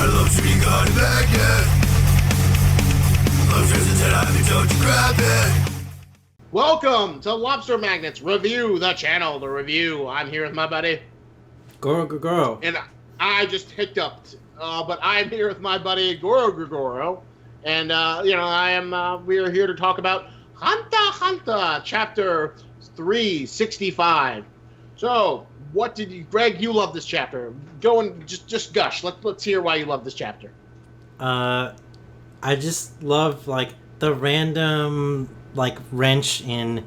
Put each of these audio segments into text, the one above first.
love to be God magnet. Lobsters and I don't you grab it. Welcome to Lobster Magnets Review, the channel, the review. I'm here with my buddy. Gorogregoro. And I just hiccuped, but I'm here with my buddy Gorogregoro. And, we are here to talk about Hunter x Hunter, chapter 365. So, what did you, Greg, you love this chapter. Go and just gush. Let's hear why you love this chapter. I just love, like, the random, like, wrench in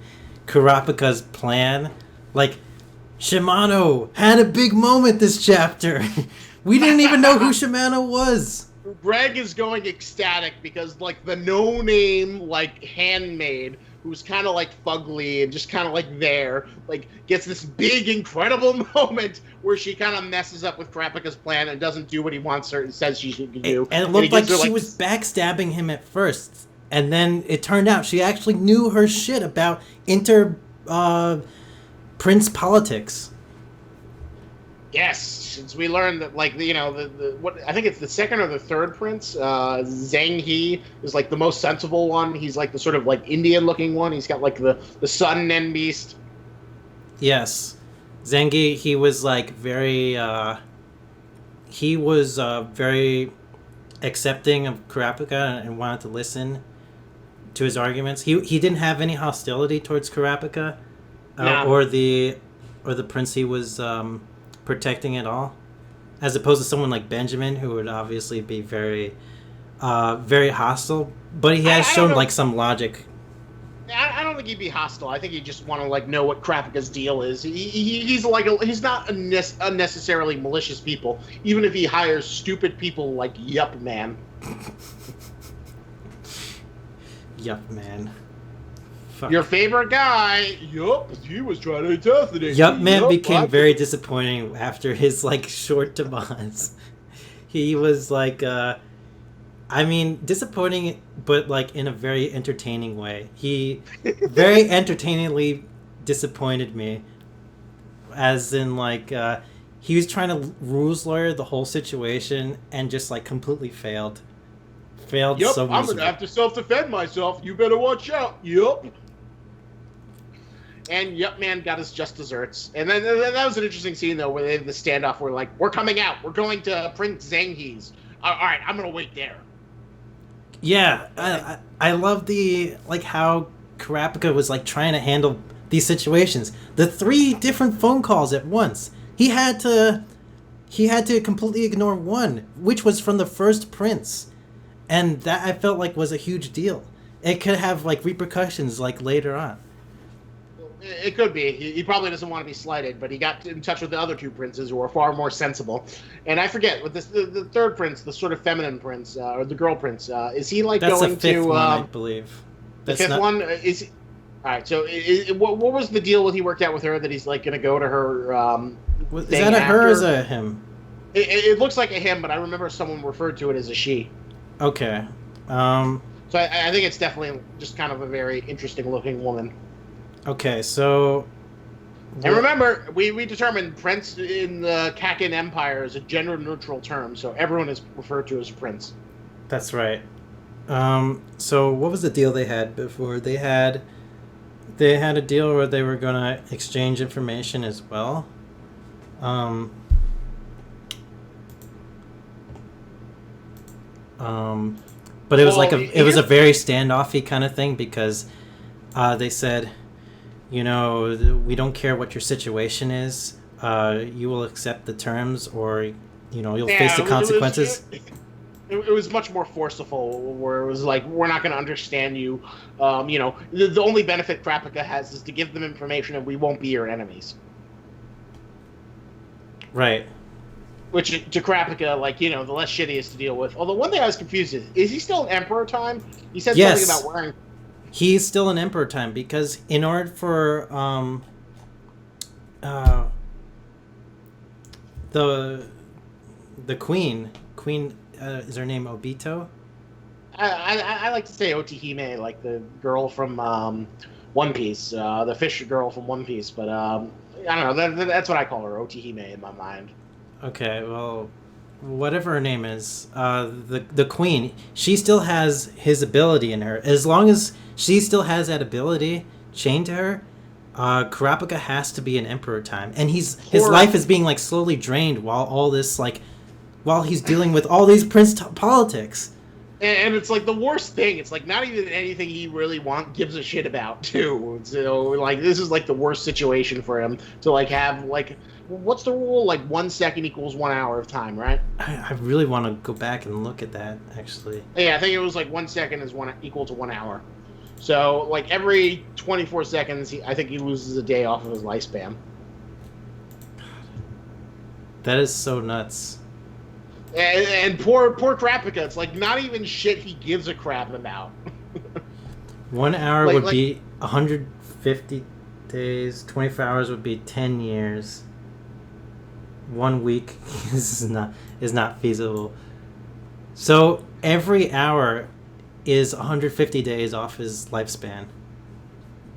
Kurapica's plan. Like, Shimano had a big moment this chapter. We didn't even know who Shimano was. Greg is going ecstatic because, like, the no-name, like, handmaid who's kind of, like, fugly and just kind of, like, there, like, gets this big, incredible moment where she kind of messes up with Kurapica's plan and doesn't do what he wants her and says she should do. And it looked like she was backstabbing him at first. And then it turned out she actually knew her shit about prince politics. Yes, since we learned that, like, what I think it's the second or the third prince, Zhang He is, like, the most sensible one. He's, like, the sort of, like, Indian-looking one. He's got, like, the sun and beast. Yes. Zhang he was, like, very, very accepting of Kurapica and wanted to listen to his arguments. He didn't have any hostility towards Kurapica or the prince he was protecting at all, as opposed to someone like Benjamin, who would obviously be very very hostile, but he has shown like some logic. I don't think he'd be hostile. I think he'd just want to, like, know what Kurapica's deal is. He's like he's not unnecessarily malicious people, even if he hires stupid people like Yup Man. Yup Man. Fuck. Your favorite guy, Yup, he was trying to assassinate Yup Man became very disappointing after his, like, short demise. He was, like, disappointing, but, like, in a very entertaining way. He very entertainingly disappointed me. As in, like, he was trying to rules lawyer the whole situation and just, like, completely failed. So miserably. I'm gonna have to self-defend myself. You better watch out. Yup. And Yup Man got his just desserts. And then that was an interesting scene, though, where they had the standoff where, like, we're coming out. We're going to Prince Zhang He's. All right, I'm going to wait there. Yeah, I love the, like, how Kurapica was, like, trying to handle these situations. The 3 different phone calls at once. He had to completely ignore one, which was from the first prince. And that, I felt like, was a huge deal. It could have, like, repercussions, like, later on. It could be. He probably doesn't want to be slighted, but he got in touch with the other 2 princes who are far more sensible. And I forget, with the third prince, the sort of feminine prince, or the girl prince, is he, like, That's going the fifth to... one, I believe. The fifth one? Is he, all right, so what was the deal he worked out with her that he's, like, going to go to her is that a her or is that a him? It looks like a him, but I remember someone referred to it as a she. Okay. So I think it's definitely just kind of a very interesting-looking woman. Okay, so... And remember, we determined prince in the Kakin Empire is a gender-neutral term, so everyone is referred to as a prince. That's right. So what was the deal they had before? They had a deal where they were going to exchange information as well. But it was it was a very standoffy kind of thing because they said, you know, we don't care what your situation is. You will accept the terms, or, you know, you'll face the consequences. It was much more forceful, where it was like, we're not going to understand you. The only benefit Kurapica has is to give them information, and we won't be your enemies. Right. Which, to Kurapica, like, the less shit he has to deal with. Although, one thing I was confused is he still in Emperor time? He said something about wearing... He's still in Emperor time because in order for the queen is her name Obito? I like to say Otihime, like the girl from One Piece, the fish girl from One Piece, but I don't know. That's what I call her, Otihime, in my mind. Okay, well, whatever her name is, the queen, she still has his ability in her. As long as she still has that ability chained to her, Kurapica has to be an emperor time, and his life is being like slowly drained while he's dealing with all these politics. And it's like the worst thing. It's like not even anything he really gives a shit about too. So like this is like the worst situation for him to like have like, what's the rule? Like 1 second equals 1 hour of time, right? I really want to go back and look at that actually. Yeah, I think it was like 1 second is equal to 1 hour. So like every 24 seconds, I think he loses a day off of his lifespan. That is so nuts. And poor Kurapica, it's like not even shit he gives a crap about. 1 hour would be 150 days. 24 hours would be 10 years. 1 week is not feasible. So every hour is 150 days off his lifespan.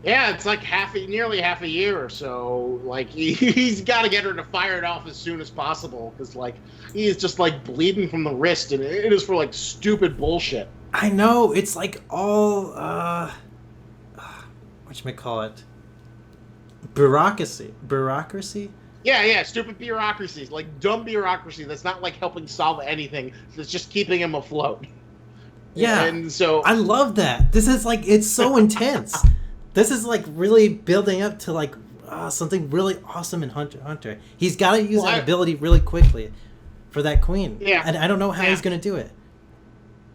Yeah, it's like nearly half a year or so. Like he's got to get her to fire it off as soon as possible because like he is just like bleeding from the wrist, and it is for like stupid bullshit. I know, it's like all whatchamacallit? Bureaucracy. Yeah, stupid bureaucracies, like dumb bureaucracy that's not like helping solve anything. That's just keeping him afloat. Yeah, and so I love that. This is like it's so intense. This is like really building up to like something really awesome in Hunter x Hunter. He's got to use that ability really quickly for that queen. Yeah, and I don't know how he's gonna do it.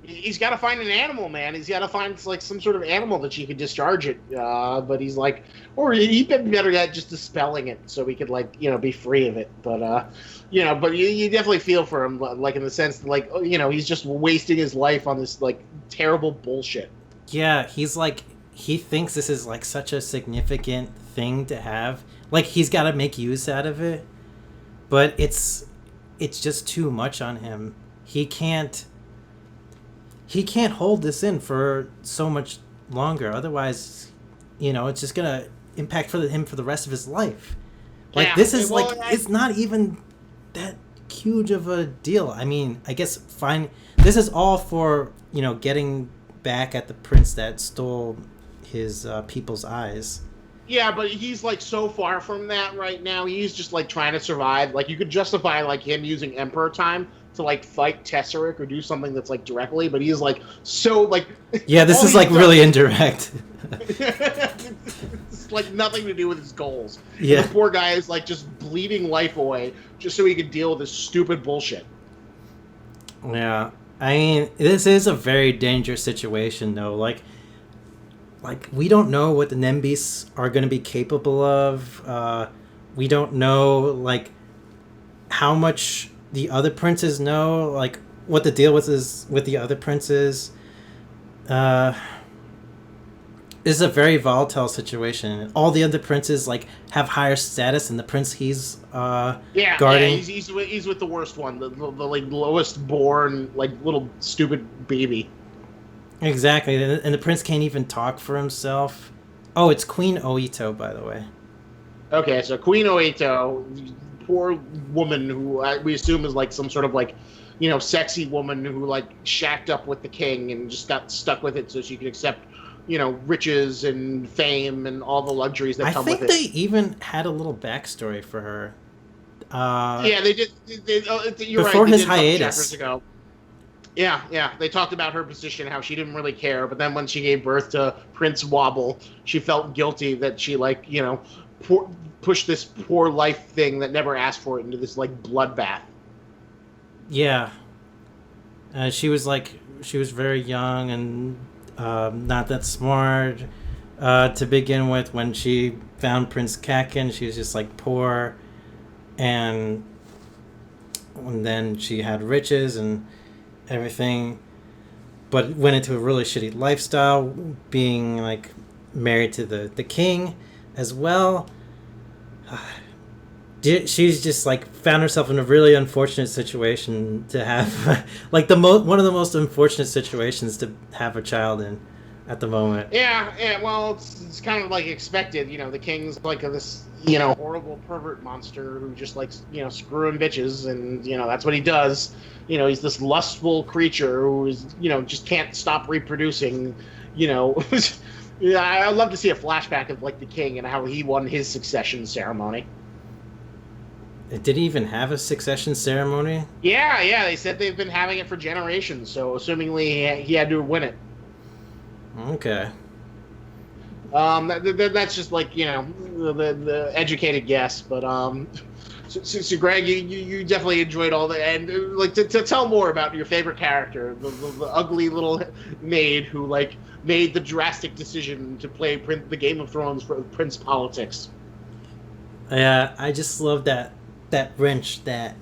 He's got to find an animal, man. He's got to find like some sort of animal that she could discharge it. But he's like, or he'd been better at just dispelling it so he could like be free of it. But but you definitely feel for him, like in the sense that like he's just wasting his life on this like terrible bullshit. Yeah, he's like. He thinks this is like such a significant thing to have. Like he's got to make use out of it, but it's just too much on him. He can't hold this in for so much longer. Otherwise, it's just gonna impact him for the rest of his life. Like this is it's not even that huge of a deal. I mean, I guess fine. This is all for getting back at the prince that stole his people's eyes. Yeah, but he's like so far from that right now. He's just like trying to survive. Like you could justify like him using Emperor time to like fight Tesseric or do something that's like directly, but he's like so like. Yeah, this is like really indirect. It's like nothing to do with his goals. Yeah, the poor guy is like just bleeding life away just so he could deal with this stupid bullshit. Yeah, I mean, this is a very dangerous situation though. Like we don't know what the Nembeasts are going to be capable of. We don't know like how much the other princes know, like what the deal with the other princes. This is a very volatile situation. All the other princes like have higher status than the prince he's guarding. Yeah, he's with the worst one, the like lowest born like little stupid baby. Exactly, and the prince can't even talk for himself. Oh, it's Queen Oito, by the way. Okay, so Queen Oito, poor woman who we assume is like some sort of like, sexy woman who like shacked up with the king and just got stuck with it so she could accept, riches and fame and all the luxuries that come with it. I think they even had a little backstory for her. Yeah, they did. You're before right, his hiatus. Ago. Yeah. They talked about her position, how she didn't really care, but then when she gave birth to Prince Wobble, she felt guilty that she like, pushed this poor life thing that never asked for it into this like bloodbath. Yeah. She was very young and not that smart to begin with. When she found Prince Kakin, she was just like poor, and then she had riches and everything, but went into a really shitty lifestyle, being like married to the king as well. She's just like found herself in a really unfortunate situation to have like one of the most unfortunate situations to have a child in. at the moment. Yeah. Well, it's kind of like expected. The king's like this, horrible pervert monster who just likes, screwing bitches, and that's what he does. He's this lustful creature who is, just can't stop reproducing. Yeah, I'd love to see a flashback of like the king and how he won his succession ceremony. Did he even have a succession ceremony? Yeah. They said they've been having it for generations. So, assumingly, he had to win it. Okay. That's just like the educated guess, but so Greg, you definitely enjoyed all that, and like to tell more about your favorite character, the ugly little maid who like made the drastic decision to play the Game of Thrones for Prince politics. Yeah, I just love that wrench that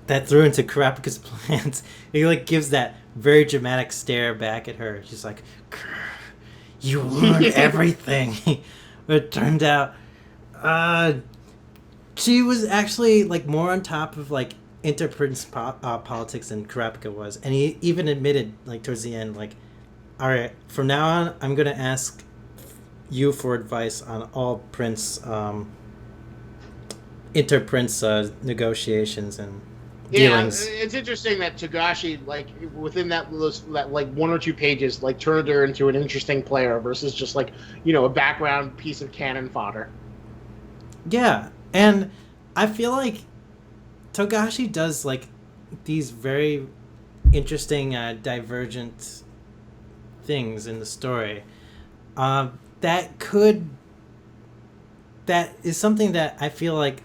threw into Kurapica's plans. He like gives that very dramatic stare back at her. She's like, "You ruined everything." But it turned out, she was actually like more on top of like interprince politics than Kurapica was, and he even admitted like towards the end, like, "All right, from now on, I'm gonna ask you for advice on all prince interprince negotiations and dealings." Yeah, it's interesting that Togashi, like within that like 1 or 2 pages, like turned her into an interesting player versus just like a background piece of cannon fodder. Yeah, and I feel like Togashi does like these very interesting divergent things in the story. That is something that I feel like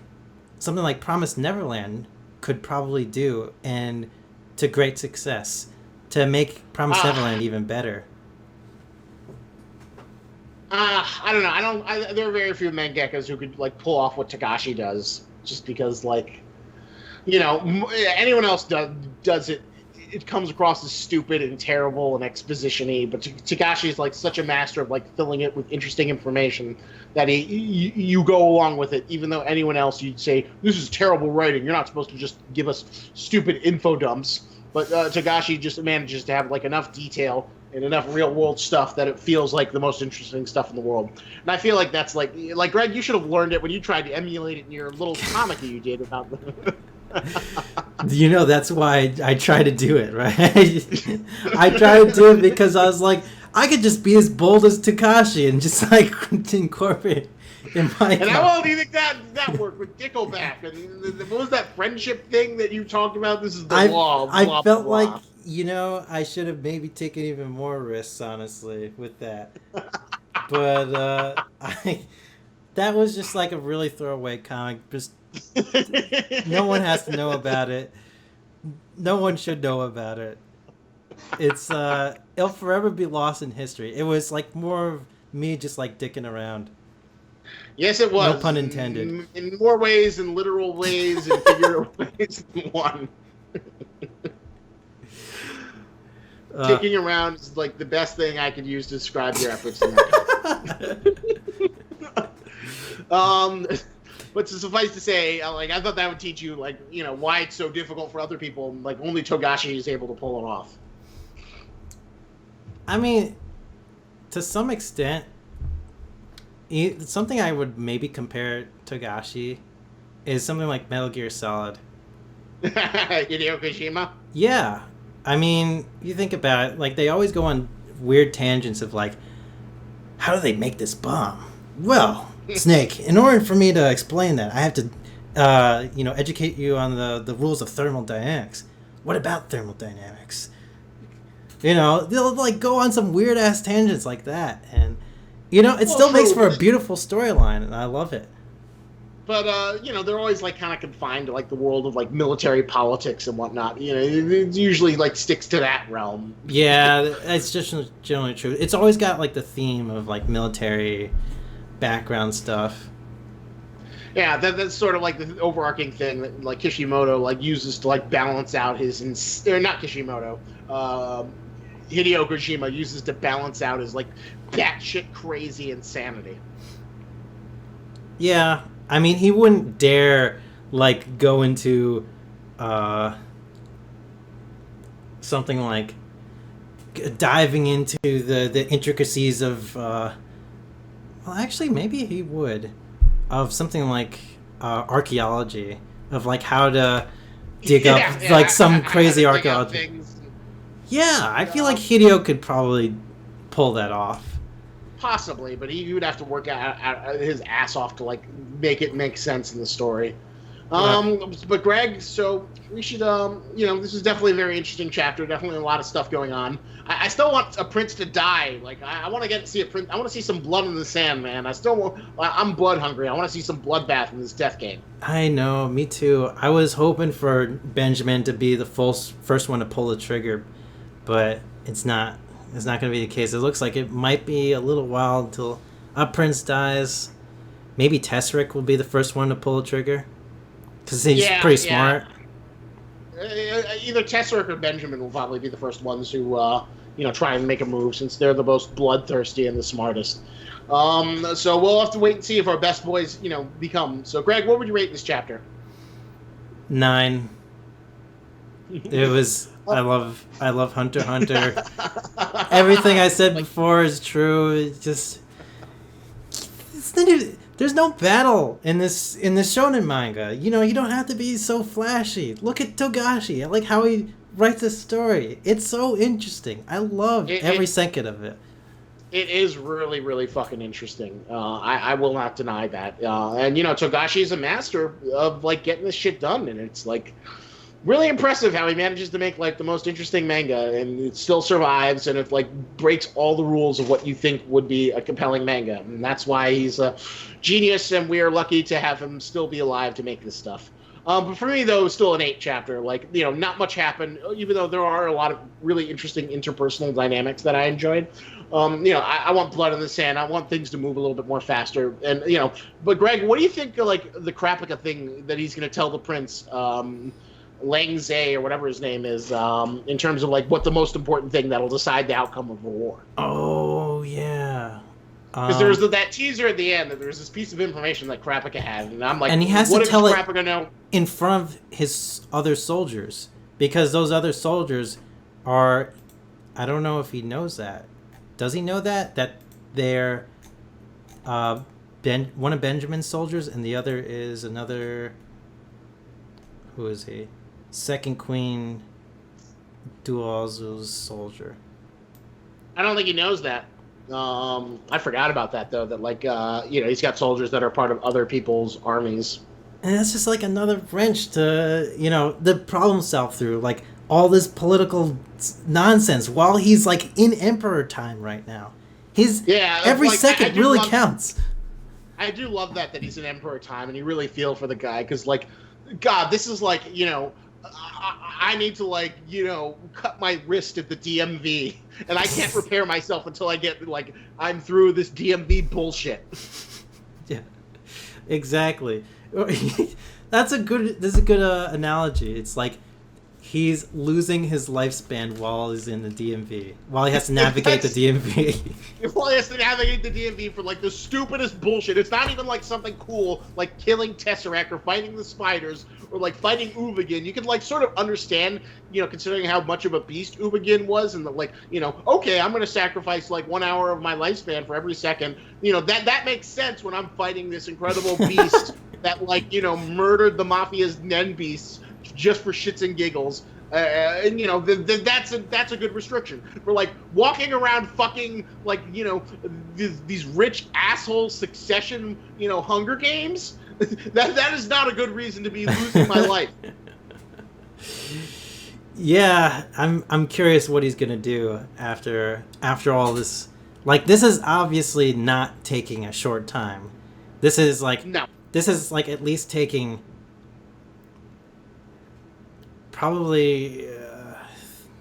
something like Promised Neverland could probably do, and to great success, to make Promised Neverland even better. I don't know. There are very few mangakas who could like pull off what Togashi does, just because like, anyone else does it. It comes across as stupid and terrible and exposition-y, but Togashi is like such a master of like filling it with interesting information that you go along with it, even though anyone else you'd say, this is terrible writing, you're not supposed to just give us stupid info dumps. But Togashi just manages to have like enough detail and enough real-world stuff that it feels like the most interesting stuff in the world. And I feel like that's like Greg, you should have learned it when you tried to emulate it in your little comic that you did about the... That's why I try to do it, right? I try to do it because I was like, I could just be as bold as Takashi and just like incorporate in my. And how well do you think that worked with Dickleback? And what was that friendship thing that you talked about? This is the law. I felt like I should have maybe taken even more risks, honestly, with that. But that was just like a really throwaway comic. Just no one has to know about it. No one should know about it. It's it'll forever be lost in history. It was like more of me just like dicking around. Yes, it was. No pun intended. In more ways than literal ways and figurative ways than one. Dicking around is like the best thing I could use to describe your efforts in that. But to suffice to say, I thought that would teach you, why it's so difficult for other people. Like, only Togashi is able to pull it off. I mean, to some extent, something I would maybe compare Togashi is something like Metal Gear Solid. Hideo Kojima? Yeah. I mean, you think about it, like, they always go on weird tangents of, like, how do they make this bomb? Well... Snake, in order for me to explain that, I have to, educate you on the rules of thermodynamics. What about thermodynamics? They'll, like, go on some weird-ass tangents like that. And, it still makes for a beautiful storyline, and I love it. But, they're always, like, kind of confined to, like, the world of, like, military politics and whatnot. It usually, like, sticks to that realm. Yeah, that's just generally true. It's always got, like, the theme of, like, military... background stuff. Yeah, that's sort of like the overarching thing that like Kishimoto like uses to like balance out his or not Kishimoto, Hideo Kojima uses to balance out his like batshit crazy insanity. Yeah, I mean he wouldn't dare like go into something like diving into the intricacies of well, actually maybe he would, of something like archaeology, of like how to dig up like some crazy archaeology. Yeah, I feel like Hideo could probably pull that off. Possibly, but he would have to work out his ass off to like make it make sense in the story. But Greg, so we should, this is definitely a very interesting chapter. Definitely a lot of stuff going on. I still want a prince to die. Like I want to see a prince. I want to see some blood in the sand, man. I'm blood hungry. I want to see some bloodbath in this death game. I know, me too. I was hoping for Benjamin to be the first one to pull the trigger, but it's not. It's not going to be the case. It looks like it might be a little while until a prince dies. Maybe Tesseric will be the first one to pull the trigger. Because he's pretty smart. Either Tesseric or Benjamin will probably be the first ones who, try and make a move, since they're the most bloodthirsty and the smartest. So we'll have to wait and see if our best boys, become. So, Greg, what would you rate this chapter? 9. It was. I love Hunter x Hunter. Everything I said before is true. It's just. There's no battle in this shonen manga. You don't have to be so flashy. Look at Togashi. I like how he writes a story. It's so interesting. I love every second of it. It is really, really fucking interesting. I will not deny that. And Togashi is a master of like getting this shit done, and it's like really impressive how he manages to make like the most interesting manga, and it still survives, and it like breaks all the rules of what you think would be a compelling manga, and that's why he's a genius, and we are lucky to have him still be alive to make this stuff. But for me, though, it's still an 8 chapter. Like, not much happened, even though there are a lot of really interesting interpersonal dynamics that I enjoyed. I want blood in the sand. I want things to move a little bit more faster. And, but Greg, what do you think of, like, the Kurapica thing that he's going to tell the prince, Langzay, or whatever his name is, in terms of, like, what the most important thing that'll decide the outcome of the war? Oh, yeah. Because there's that teaser at the end that there's this piece of information that Kurapica had, and I'm like, and he has what to tell Kurapica know? In front of his other soldiers, because those other soldiers are, I don't know if he knows that. Does he know that they're one of Benjamin's soldiers, and the other is another, who is he? Second Queen Duozu's soldier. I don't think he knows that. I forgot about that, though, that, like, he's got soldiers that are part of other people's armies. And that's just, like, another wrench to, the problem solve through, like, all this political nonsense while he's, like, in Emperor time right now. Every second really counts. I do love that he's in Emperor time, and you really feel for the guy, because, like, God, this is, like, I need to, like, cut my wrist at the DMV, and I can't repair myself until I get, like, I'm through this DMV bullshit. Yeah, exactly. This is a good analogy. It's like he's losing his lifespan while he's in the DMV, while he has to navigate the DMV. While he has to navigate the DMV for, like, the stupidest bullshit. It's not even, like, something cool, like killing Tesseract or fighting the spiders or, like, fighting Uvagin. You can, like, sort of understand, considering how much of a beast Uvagin was, and, like, okay, I'm going to sacrifice, like, 1 hour of my lifespan for every second. That makes sense when I'm fighting this incredible beast that, like, murdered the Mafia's Nen beasts just for shits and giggles. And that's a good restriction for, like, walking around fucking, like, these rich asshole Succession Hunger Games. that is not a good reason to be losing my life. Yeah, I'm curious what he's gonna do after all this. Like, this is obviously not taking a short time. This is like at least taking probably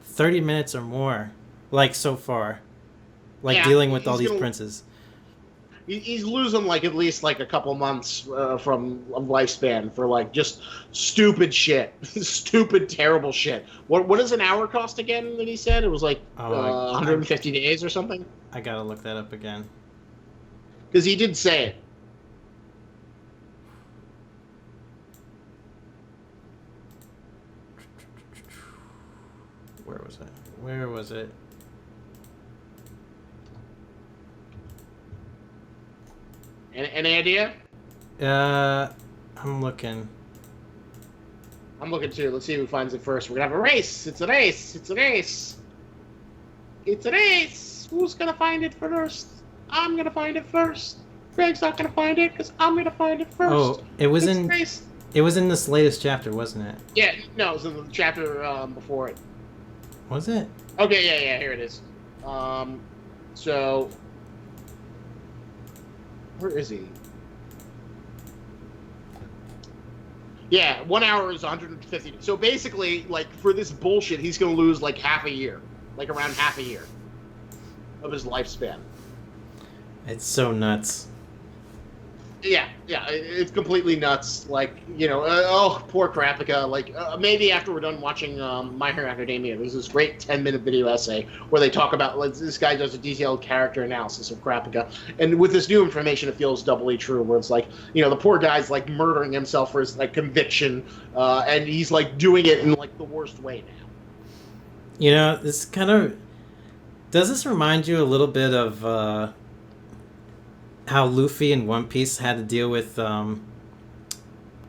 30 minutes or more, like, so far, like, dealing with all these princes. He's losing, like, at least, like, a couple months from lifespan for, like, just stupid shit. Stupid, terrible shit. What does an hour cost again that he said? It was, like, 150 days or something? I gotta look that up again. Because he did say it. Where was it? Any idea? I'm looking. I'm looking too. Let's see who finds it first. We're gonna have a race. It's an ace. It's an ace. It's an ace. Who's gonna find it first? I'm gonna find it first. Greg's not gonna find it because I'm gonna find it first. Oh, it was It's in. race. It was in this latest chapter, wasn't it? Yeah, no, it was in the chapter before it. Was it? Okay, yeah, here it is. So where is he? Yeah, 1 hour is 150. So basically, like, for this bullshit, he's gonna lose like half a year, like around half a year of his lifespan. It's so nuts. Yeah, it's completely nuts. Like, oh, poor Kurapica. Like, maybe after we're done watching My Hero Academia, there's this great 10-minute video essay where they talk about, like, this guy does a detailed character analysis of Kurapica. And with this new information, it feels doubly true, where it's like, the poor guy's, like, murdering himself for his, like, conviction, and he's, like, doing it in, like, the worst way now. This kind of... Does this remind you a little bit of... how Luffy in One Piece had to deal with the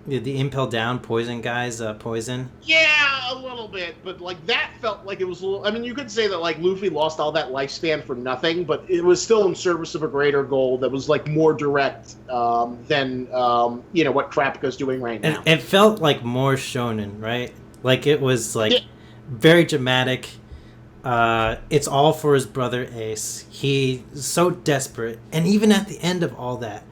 Impel Down poison guy's poison? Yeah, a little bit, but like that felt like it was a little... I mean, you could say that like Luffy lost all that lifespan for nothing, but it was still in service of a greater goal that was like more direct than what Kurapica's doing right now. And it felt like more shonen, right? Like it was like very dramatic. It's all for his brother Ace. He's so desperate, and even at the end of all that,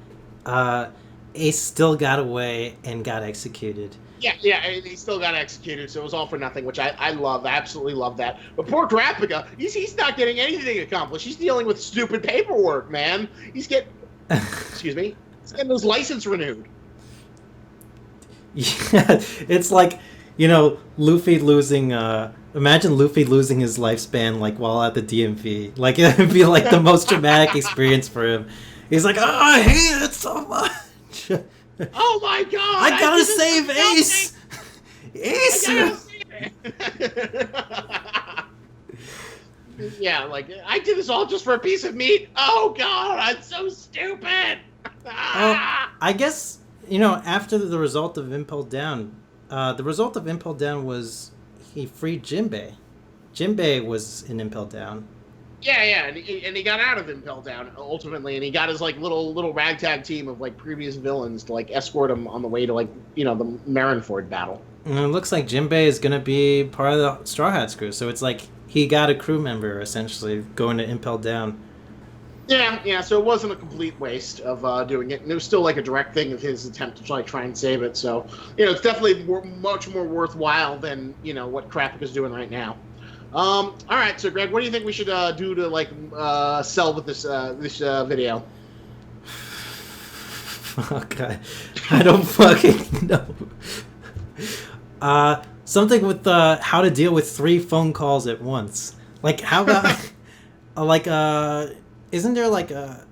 Ace still got away and got executed. Yeah, and he still got executed, so it was all for nothing, which I love. I absolutely love that. But poor Kurapica, he's not getting anything accomplished. He's dealing with stupid paperwork, man. He's getting... excuse me? He's getting his license renewed. Yeah, it's like, Luffy losing... Imagine Luffy losing his lifespan, like, while at the DMV. Like, it would be, like, the most dramatic experience for him. He's like, oh, I hate it so much. Oh, my God! I gotta save Ace! Ace! Yeah, like, I did this all just for a piece of meat? Oh, God, I'm so stupid! I guess, after the result of Impel Down, the result of Impel Down was... he freed Jinbei. Jinbei was in Impel Down. Yeah, and he got out of Impel Down ultimately, and he got his like little ragtag team of like previous villains to like escort him on the way to like the Marineford battle. And it looks like Jinbei is gonna be part of the Straw Hats crew, so it's like he got a crew member essentially going to Impel Down. Yeah, so it wasn't a complete waste of doing it, and it was still like a direct thing of his attempt to try and save it. So it's definitely much more worthwhile than what Kurapica's doing right now. All right, so Greg, what do you think we should do to like sell with this video? Okay, I don't fucking know. Something with how to deal with 3 phone calls at once. Like how about isn't there like a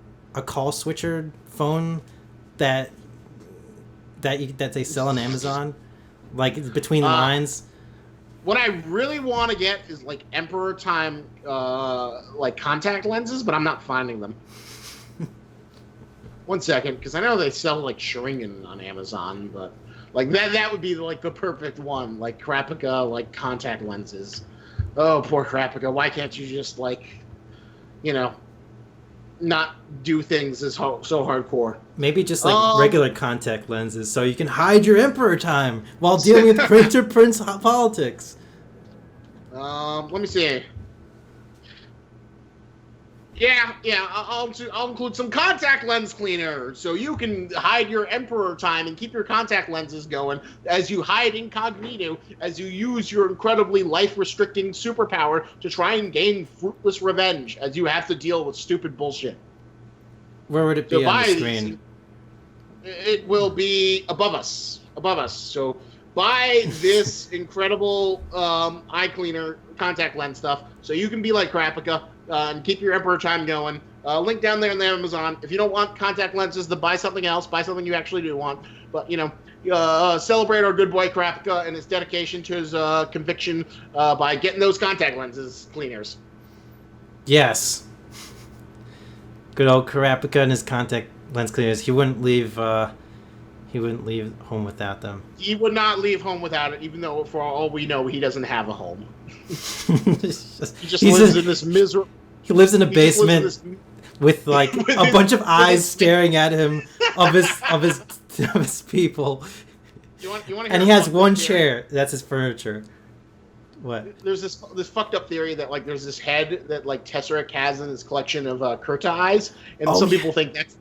call switcher phone that they sell on Amazon, like between the lines? What I really want to get is like Emperor Time like contact lenses, but I'm not finding them. One second, because I know they sell like Sharingan on Amazon, but like that would be like the perfect one, like Kurapica like contact lenses. Oh, poor Kurapica. Why can't you just like, not do things so hardcore? Maybe just like regular contact lenses, so you can hide your Emperor Time while dealing with Printer Prince politics. Let me see. Yeah, I'll include some contact lens cleaner, so you can hide your Emperor Time and keep your contact lenses going as you hide incognito, as you use your incredibly life-restricting superpower to try and gain fruitless revenge, as you have to deal with stupid bullshit. Where would it be on the screen? It will be above us. So buy this incredible eye cleaner contact lens stuff, so you can be like Kurapica. And keep your Emperor Time going. Link down there on the Amazon. If you don't want contact lenses, then buy something else. Buy something you actually do want. But, celebrate our good boy Kurapica and his dedication to his conviction by getting those contact lenses cleaners. Yes. Good old Kurapica and his contact lens cleaners. He wouldn't leave. He wouldn't leave home without them. He would not leave home without it, even though, for all we know, he doesn't have a home. He just lives in this miserable... He lives in a basement with, like, a bunch of eyes staring at him of his people. You want to hear and he has one chair. That's his furniture. What? There's this fucked up theory that, like, there's this head that, like, Tesseract has in his collection of Kurta eyes, and some people think that's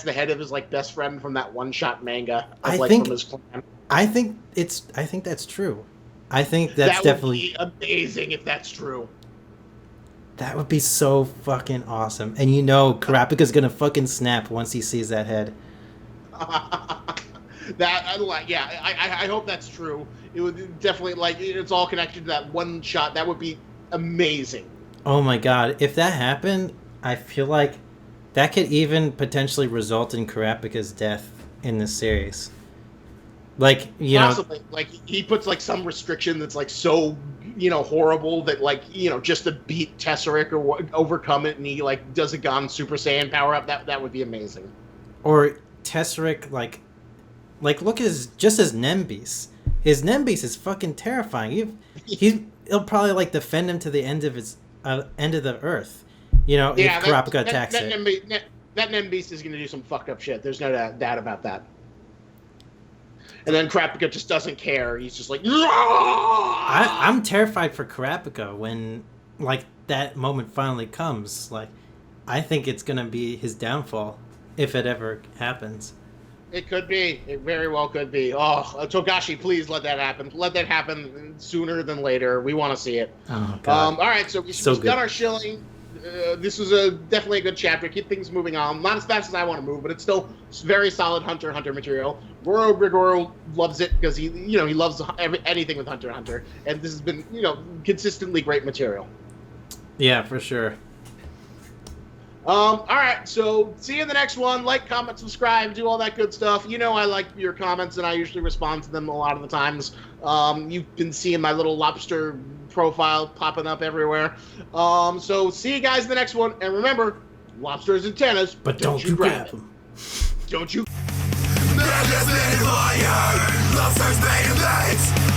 the head of his, like, best friend from that one-shot manga. From his clan. I think that's true. I think that's definitely... That would be amazing if that's true. That would be so fucking awesome. And you know Kurapica's gonna fucking snap once he sees that head. I hope that's true. It would definitely, like, it's all connected to that one shot. That would be amazing. Oh my god. If that happened, I feel like that could even potentially result in Kurapica's death in this series. Like, you Possibly. know... Like, he puts, like, some restriction that's, like, so, you know, horrible that, like, you know, just to beat Tesseract or overcome it, and he, like, does a Gon Super Saiyan power-up, that would be amazing. Or Tesseract, like look at his Nembeast. His Nembeast is fucking terrifying. He'll probably, like, defend him to the end of the earth. You know, if Kurapica attacks it. That Nembeast is going to do some fucked up shit. There's no doubt about that. And then Kurapica just doesn't care. He's just like... I'm terrified for Kurapica when, like, that moment finally comes. Like, I think it's going to be his downfall if it ever happens. It could be. It very well could be. Oh, Togashi, please let that happen. Let that happen sooner than later. We want to see it. Oh, God. All right, so we've done our shilling. This was definitely a good chapter. Keep things moving on. Not as fast as I want to move, but it's still very solid Hunter x Hunter material. Gorogregoro loves it because he loves anything with Hunter x Hunter, and this has been, you know, consistently great material. Yeah, for sure. All right, so see you in the next one. Like, comment, subscribe, do all that good stuff. You know I like your comments, and I usually respond to them a lot of the times. You've been seeing my little lobster profile popping up everywhere. So see you guys in the next one, and remember, lobsters and antennas, but don't you grab them. Don't you... Lobsters made of lights.